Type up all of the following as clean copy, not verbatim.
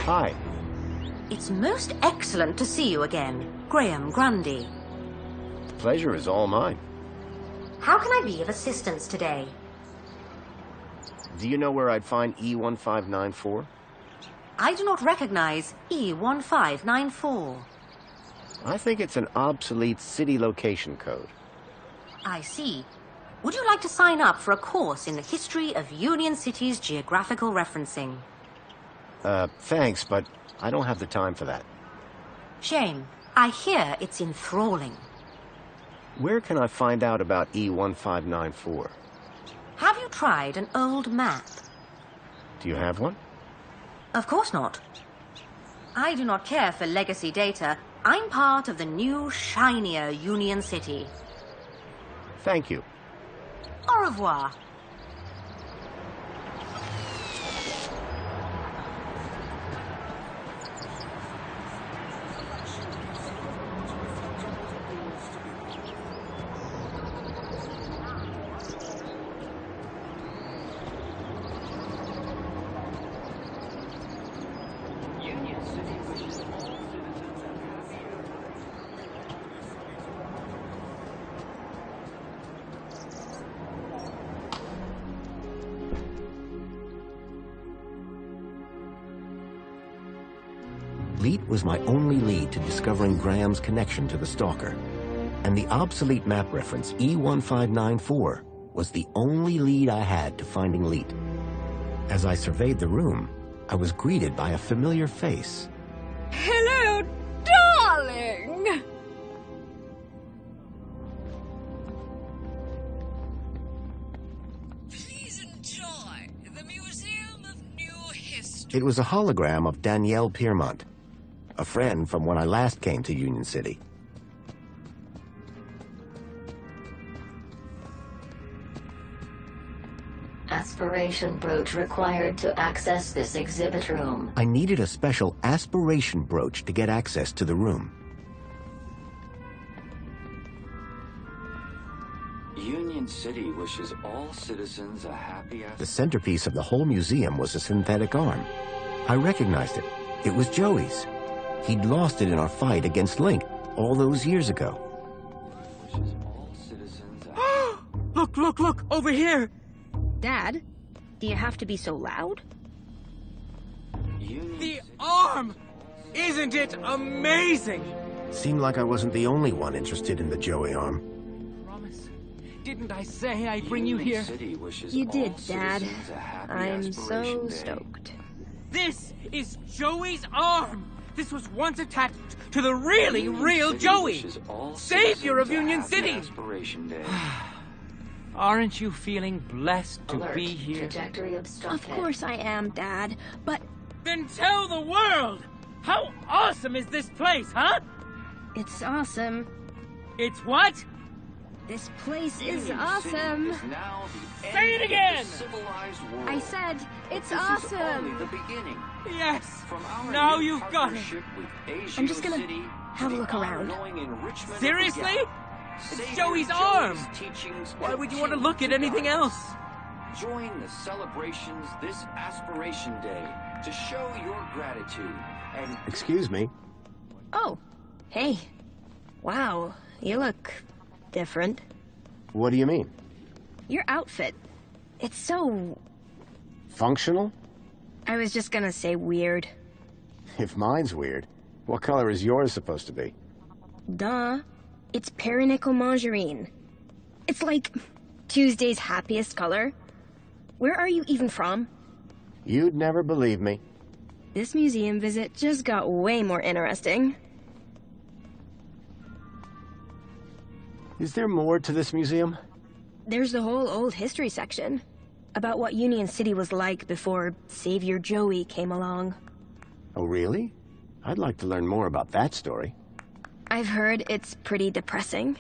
Hi. It's most excellent to see you again, Graham Grundy. The pleasure is all mine. How can I be of assistance today? Do you know where I'd find E1594? I do not recognize E1594. I think it's an obsolete city location code. I see. Would you like to sign up for a course in the history of Union City's geographical referencing? Thanks, but I don't have the time for that. Shame. I hear it's enthralling. Where can I find out about E1594? Have you tried an old map? Do you have one? Of course not. I do not care for legacy data. I'm part of the new, shinier Union City. Thank you. Au revoir. Leet was my only lead to discovering Graham's connection to the stalker. And the obsolete map reference E1594 was the only lead I had to finding Leet. As I surveyed the room, I was greeted by a familiar face. Hello, darling! Please enjoy the Museum of New History. It was a hologram of Danielle Piermont, a friend from when I last came to Union City. Aspiration brooch required to access this exhibit room. I needed a special aspiration brooch to get access to the room. Union City wishes all citizens a happy The centerpiece of the whole museum was a synthetic arm. I recognized it. It was Joey's. He'd lost it in our fight against Link all those years ago. Look, look, look, over here! Dad, do you have to be so loud? The arm! Isn't it amazing? Seemed like I wasn't the only one interested in the Joey arm. Promise. Didn't I say I'd bring you here? You did, Dad. I'm so stoked. This is Joey's arm! This was once attached to the really real Joey! Savior of Union City! Aren't you feeling blessed to be here? Trajectory obstructed. Of course I am, Dad, but... Then tell the world! How awesome is this place, huh? It's awesome. It's what? This place is awesome. Say it again! I said, it's awesome. Yes, now you've got it. I'm just gonna have a look around. Seriously? It's Joey's arm! Why would you want to look at anything else? Join the celebrations this Aspiration Day to show your gratitude and... Excuse me. Oh, hey. Wow, you look different. What do you mean? Your outfit. It's so... Functional? I was just gonna say weird. If mine's weird, what color is yours supposed to be? Duh. It's perinickel margarine. It's like Tuesday's happiest color. Where are you even from? You'd never believe me. This museum visit just got way more interesting. Is there more to this museum? There's the whole old history section. About what Union City was like before Savior Joey came along. Oh, really? I'd like to learn more about that story. I've heard it's pretty depressing.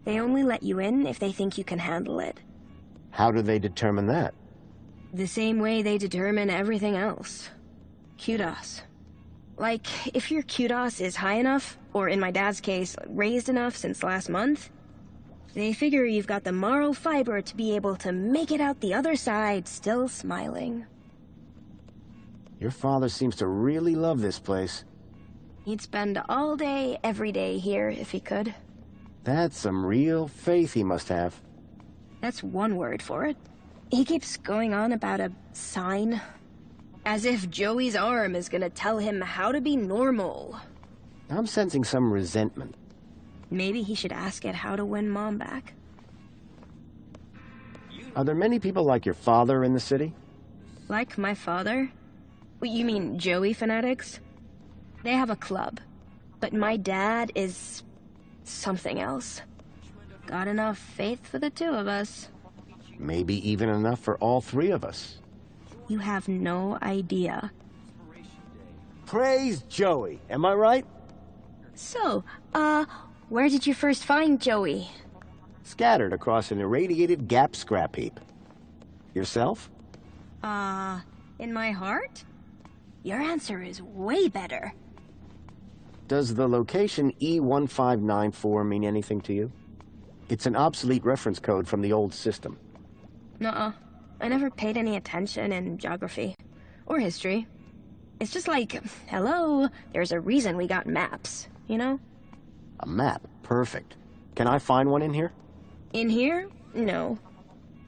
They only let you in if they think you can handle it. How do they determine that? The same way they determine everything else. Kudos. Like, if your kudos is high enough, or in my dad's case, raised enough since last month, they figure you've got the moral fiber to be able to make it out the other side still smiling. Your father seems to really love this place. He'd spend all day, every day here if he could. That's some real faith he must have. That's one word for it. He keeps going on about a sign. As if Joey's arm is gonna tell him how to be normal. I'm sensing some resentment. Maybe he should ask it how to win Mom back. Are there many people like your father in the city? Like my father? You mean Joey fanatics? They have a club. But my dad is something else. Got enough faith for the two of us. Maybe even enough for all three of us. You have no idea. Praise Joey, am I right? So, where did you first find Joey? Scattered across an irradiated gap scrap heap. Yourself? In my heart? Your answer is way better. Does the location E1594 mean anything to you? It's an obsolete reference code from the old system. Nuh-uh. I never paid any attention in geography. Or history. It's just like, hello, there's a reason we got maps, you know? A map, perfect. Can I find one in here? In here? No.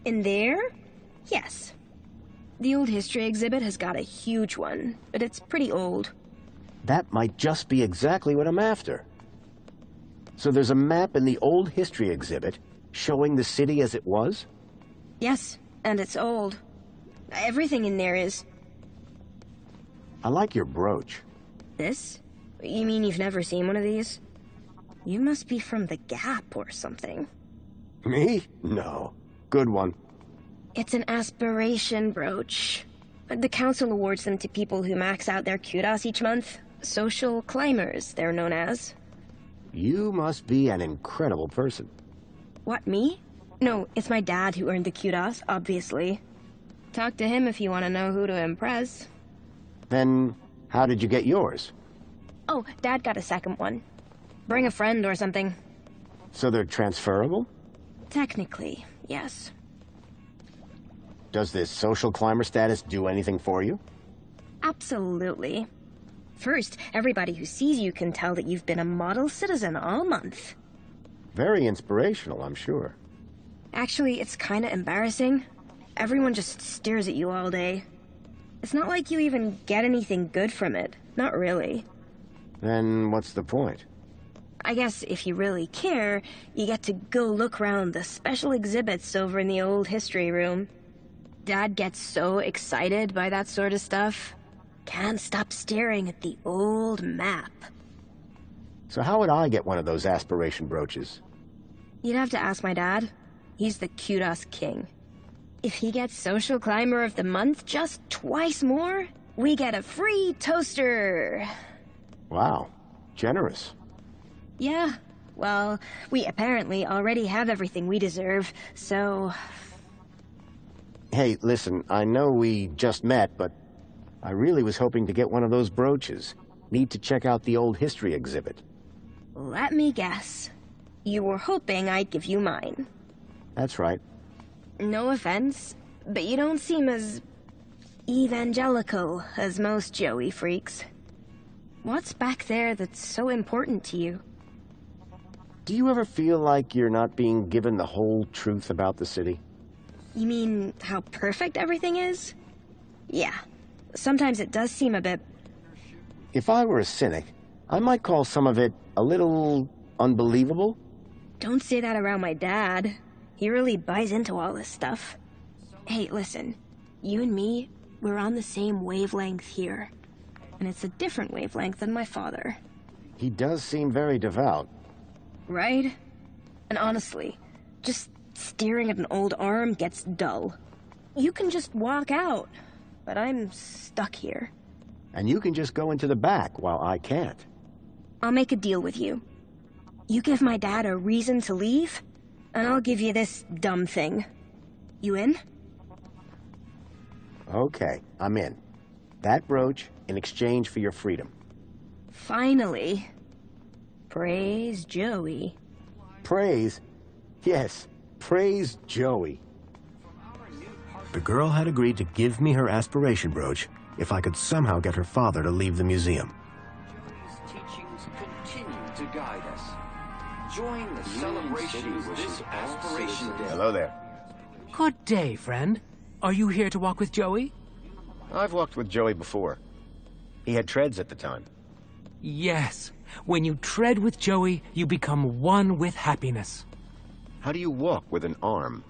In there? Yes. The old history exhibit has got a huge one, but it's pretty old. That might just be exactly what I'm after. So there's a map in the old history exhibit showing the city as it was? Yes, and it's old. Everything in there is... I like your brooch. This? You mean you've never seen one of these? You must be from the Gap or something. Me? No. Good one. It's an aspiration brooch. The council awards them to people who max out their kudos each month. Social climbers, they're known as. You must be an incredible person. What, me? No, it's my dad who earned the kudos, obviously. Talk to him if you want to know who to impress. Then, how did you get yours? Oh, Dad got a second one. Bring a friend or something. So they're transferable? Technically, yes. Does this social climber status do anything for you? Absolutely. First, everybody who sees you can tell that you've been a model citizen all month. Very inspirational, I'm sure. Actually, it's kinda embarrassing. Everyone just stares at you all day. It's not like you even get anything good from it. Not really. Then what's the point? I guess if you really care, you get to go look around the special exhibits over in the old history room. Dad gets so excited by that sort of stuff. Can't stop staring at the old map. So how would I get one of those aspiration brooches? You'd have to ask my dad. He's the kudos king. If he gets Social Climber of the Month just twice more, we get a free toaster. Wow, generous. Yeah, well, we apparently already have everything we deserve, so... Hey, listen, I know we just met, but I really was hoping to get one of those brooches. Need to check out the old history exhibit. Let me guess. You were hoping I'd give you mine. That's right. No offense, but you don't seem as evangelical as most Joey freaks. What's back there that's so important to you? Do you ever feel like you're not being given the whole truth about the city? You mean how perfect everything is? Yeah. Sometimes it does seem a bit... If I were a cynic, I might call some of it a little unbelievable. Don't say that around my dad. He really buys into all this stuff. Hey, listen. You and me, we're on the same wavelength here. And it's a different wavelength than my father. He does seem very devout. Right? And honestly, just staring at an old arm gets dull. You can just walk out, but I'm stuck here. And you can just go into the back while I can't. I'll make a deal with you. You give my dad a reason to leave, and I'll give you this dumb thing. You in? Okay, I'm in. That brooch in exchange for your freedom. Finally. Praise Joey. Praise? Yes, praise Joey. The girl had agreed to give me her aspiration brooch, if I could somehow get her father to leave the museum. His teachings continue to guide us. Join the celebrations this Aspiration Day. Hello there. Good day, friend. Are you here to walk with Joey? I've walked with Joey before. He had treads at the time. Yes. When you tread with Joey, you become one with happiness. How do you walk with an arm?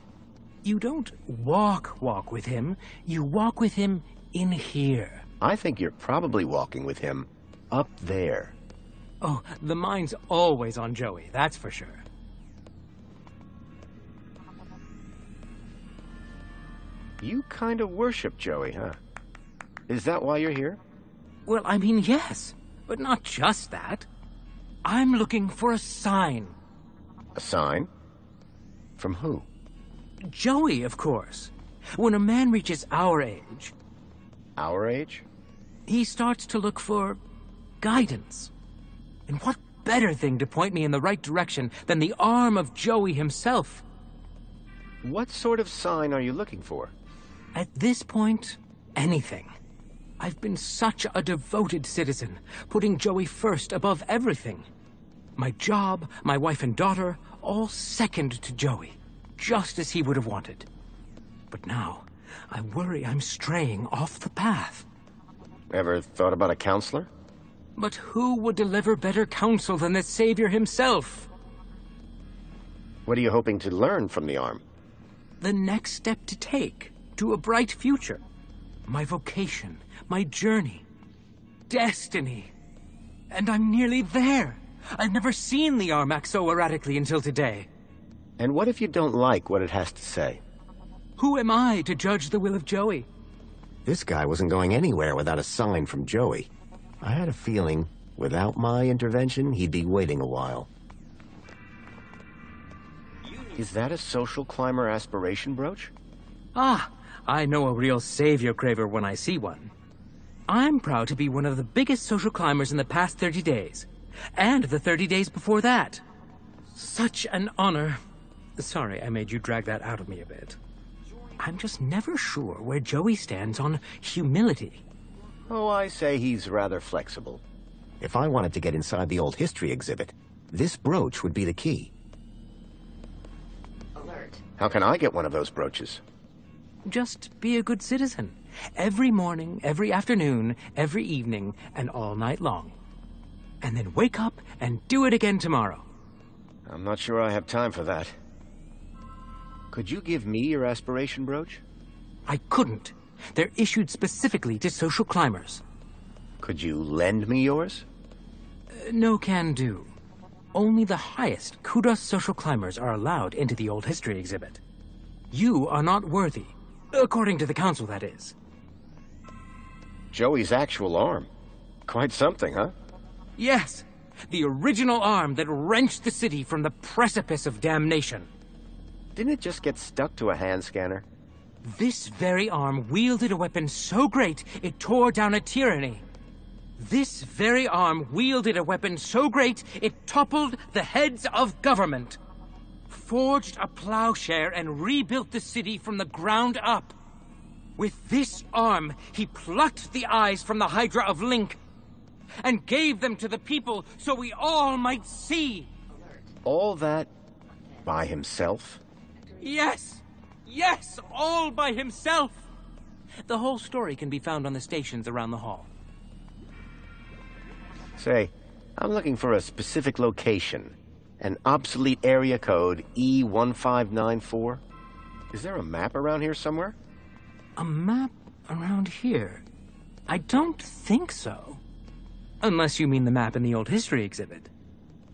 You don't walk with him. You walk with him in here. I think you're probably walking with him up there. Oh, the mind's always on Joey, that's for sure. You kind of worship Joey, huh? Is that why you're here? Well, I mean, yes, but not just that. I'm looking for a sign. A sign? From who? Joey, of course. When a man reaches our age... Our age? He starts to look for guidance. And what better thing to point me in the right direction than the arm of Joey himself? What sort of sign are you looking for? At this point, anything. I've been such a devoted citizen, putting Joey first above everything. My job, my wife and daughter, all second to Joey, just as he would have wanted. But now, I worry I'm straying off the path. Ever thought about a counselor? But who would deliver better counsel than the Savior himself? What are you hoping to learn from the arm? The next step to take to a bright future. My vocation, my journey, destiny. And I'm nearly there. I've never seen the arm act so erratically until today. And what if you don't like what it has to say? Who am I to judge the will of Joey? This guy wasn't going anywhere without a sign from Joey. I had a feeling, without my intervention, he'd be waiting a while. Is that a social climber aspiration brooch? Ah, I know a real savior craver when I see one. I'm proud to be one of the biggest social climbers in the past 30 days. And the 30 days before that. Such an honor. Sorry, I made you drag that out of me a bit. I'm just never sure where Joey stands on humility. Oh, I say he's rather flexible. If I wanted to get inside the old history exhibit, this brooch would be the key. Alert. How can I get one of those brooches? Just be a good citizen. Every morning, every afternoon, every evening, and all night long. And then wake up and do it again tomorrow. I'm not sure I have time for that. Could you give me your aspiration brooch? I couldn't. They're issued specifically to social climbers. Could you lend me yours? No can do. Only the highest kudos social climbers are allowed into the old history exhibit. You are not worthy. According to the council, that is. Joey's actual arm. Quite something, huh? Yes, the original arm that wrenched the city from the precipice of damnation. Didn't it just get stuck to a hand scanner? This very arm wielded a weapon so great it tore down a tyranny. This very arm wielded a weapon so great it toppled the heads of government. Forged a plowshare and rebuilt the city from the ground up. With this arm, he plucked the eyes from the Hydra of Link and gave them to the people so we all might see. All that by himself? Yes! Yes! All by himself! The whole story can be found on the stations around the hall. Say, I'm looking for a specific location. An obsolete area code E1594. Is there a map around here somewhere? A map around here? I don't think so. Unless you mean the map in the old history exhibit.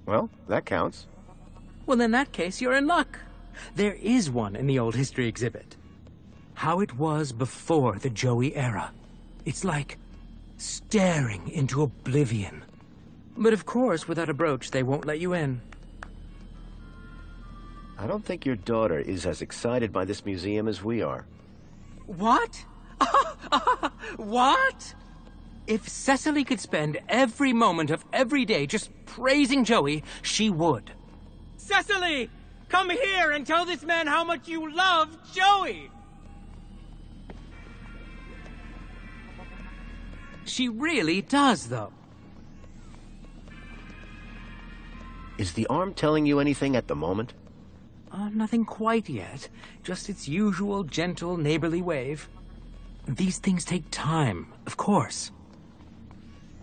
Well, that counts. Well, in that case, you're in luck. There is one in the old history exhibit. How it was before the Joey era. It's like staring into oblivion. But of course, without a brooch, they won't let you in. I don't think your daughter is as excited by this museum as we are. What? What? If Cecily could spend every moment of every day just praising Joey, she would. Cecily! Come here and tell this man how much you love Joey! She really does, though. Is the arm telling you anything at the moment? Nothing quite yet. Just its usual gentle, neighborly wave. These things take time, of course.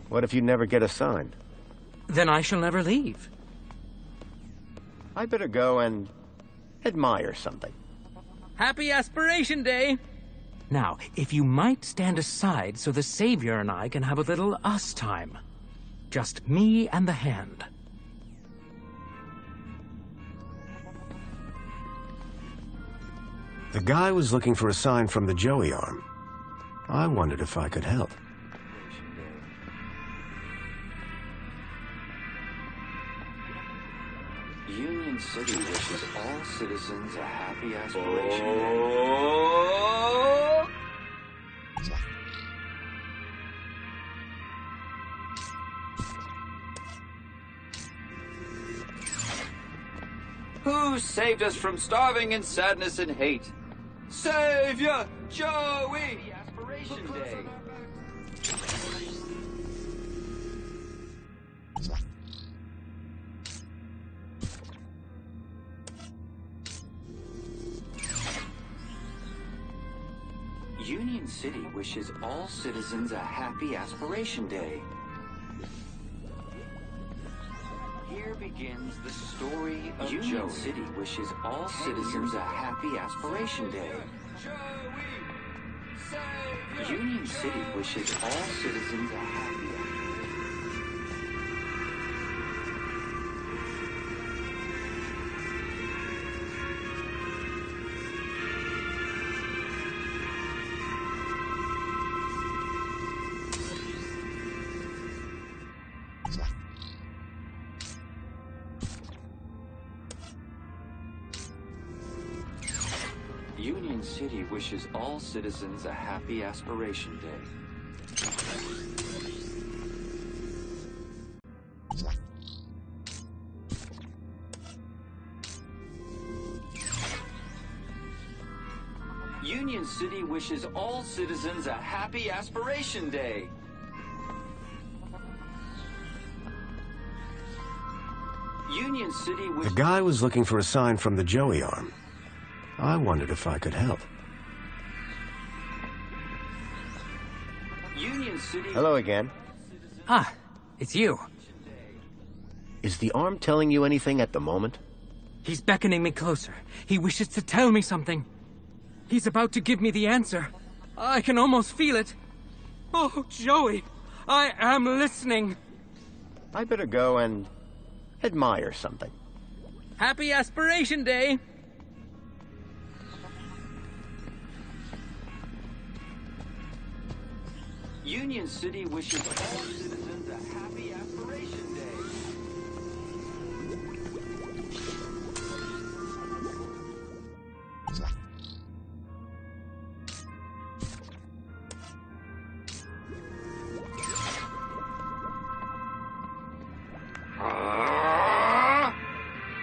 What if you never get a sign? Then I shall never leave. I better go and admire something. Happy Aspiration Day! Now, if you might stand aside so the Savior and I can have a little us time. Just me and the hand. The guy was looking for a sign from the Joey arm. I wondered if I could help. Union City wishes all citizens a happy Aspiration Day. Who saved us from starving and sadness and hate? Savior Joey! Aspiration Day. Union City wishes all citizens a happy Aspiration Day. Here begins the story of Union City wishes all citizens a happy Aspiration Day. Union City wishes all citizens a happy Union City wishes all citizens a happy Aspiration Day. Union City wishes all citizens a happy Aspiration Day. Union City The guy was looking for a sign from the Joey arm. I wondered if I could help. Union City. Hello again. Ah, it's you. Is the arm telling you anything at the moment? He's beckoning me closer. He wishes to tell me something. He's about to give me the answer. I can almost feel it. Oh, Joey, I am listening. I better go and admire something. Happy Aspiration Day! Union City wishes all citizens a happy Aspiration Day.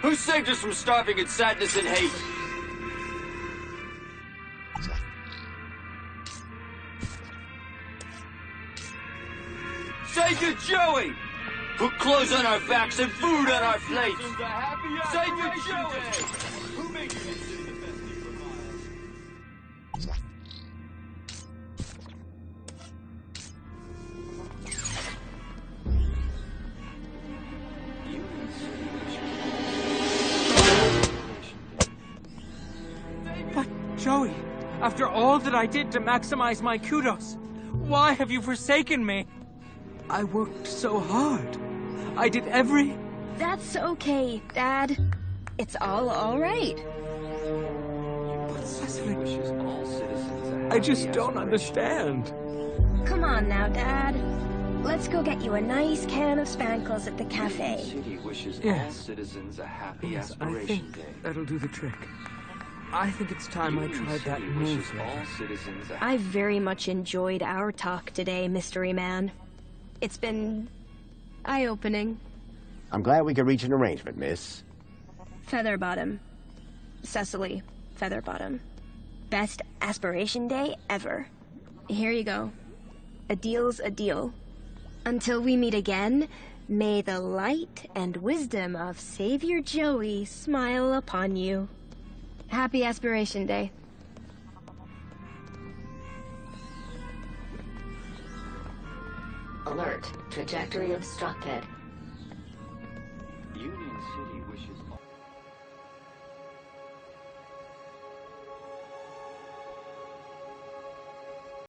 Who saved us from starving and sadness and hate? Savior Joey! Put clothes on our backs and food on our plates! Savior Joey! Who made Union City the best thing for miles? But, Joey, after all that I did to maximize my kudos, why have you forsaken me? I worked so hard. I did every... That's okay, Dad. It's all right. But Cecily, Wishes all citizens a I happy just don't Aspiration. understand. Come on now, Dad. Let's go get you a nice can of Spankles at the Union cafe. City wishes all Yes. citizens a happy Yes, I Aspiration think Day. that'll do the trick. I think it's time I Union tried that City move wishes all later. citizens a I very much enjoyed our talk today, Mystery Man. It's been eye-opening. I'm glad we could reach an arrangement, miss. Featherbottom. Cecily Featherbottom. Best Aspiration Day ever. Here you go. A deal's a deal. Until we meet again, may the light and wisdom of Savior Joey smile upon you. Happy Aspiration Day. Alert. Trajectory obstructed.